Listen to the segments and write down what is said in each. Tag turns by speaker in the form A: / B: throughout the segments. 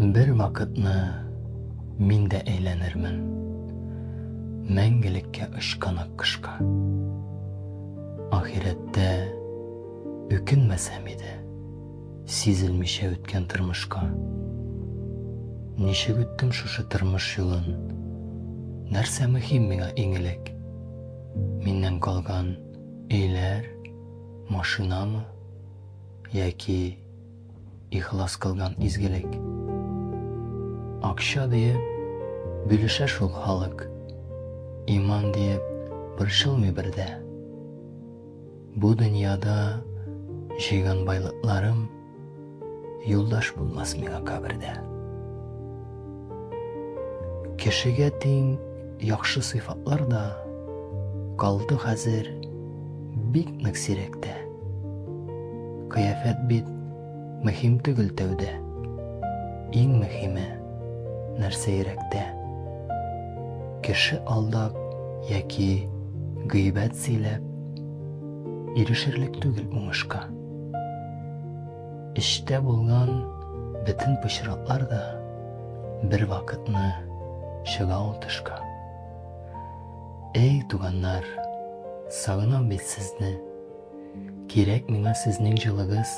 A: Bir vakitni min de eğlenirmin, Мәңгелеккә ышканып кышка. Ахирәттә үкенмәсәм иде, сизелмичә үткән тормышка. Ничек үттем шушы тормыш юлын? Нәрсә мөһим миңа иң элек? Миннән калган өйләр, машинамы, яки ихлас кылган изгелек? Акча диеп бүлешә шул халык. İman deyip bırşılmı birde. Bu dünyada жыйган байлыкларым юлдаш булмас миңа кабирде. Кешегә тең яхшы сыйфатлар да калды хәзер бик нык сирәктә. Кыяфәт бит мөһим түгел тәүдә. Иң мөһиме нәрсә йөрәктә? Кеше алдап яки гыйбәт сөйләп ирешерлек түгел уңышка. Эштә булган бөтен пычраклар да бер вакытны чыга ул тышка. Эй туганнар, сагынам бит сезне. Кирәк миңа сезнең җылыгыз.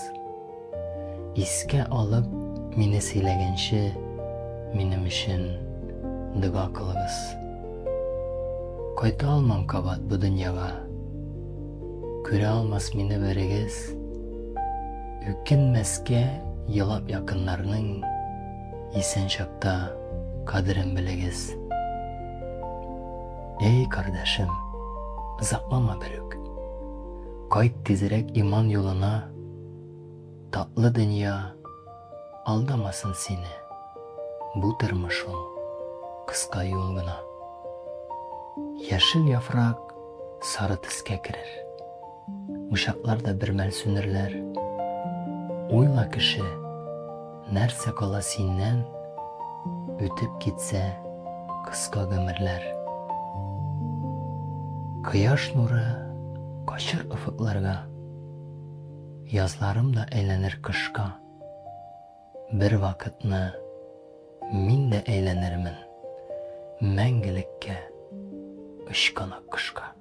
A: Искә алып мине сөйләгәнче минем өчен дуа кылыгыз. Кайта алмам кабат бу дөньяга. Күрә алмас мине берегез. Үкенмәскә елап якыннарның исән чакта кадерен белегез. Эй кардәшем, озаклама берүк. Кайт тизрәк иман юлына. Татлы дөнья алдамасын сине. Бу тормыш ул кыска юл гына. Яшел яфрак сары төскә керер. Ушаклар да бер мәл сүнерләр. Уйла кеше, нәрсә кала синнән, үтеп китсә кыска гомерләр. Кояш нуры качыр офыкларга. Язларым да әйләнер кышка. Бер вакытны мин дә әйләнермен мәңгелеккә ышкана кышка.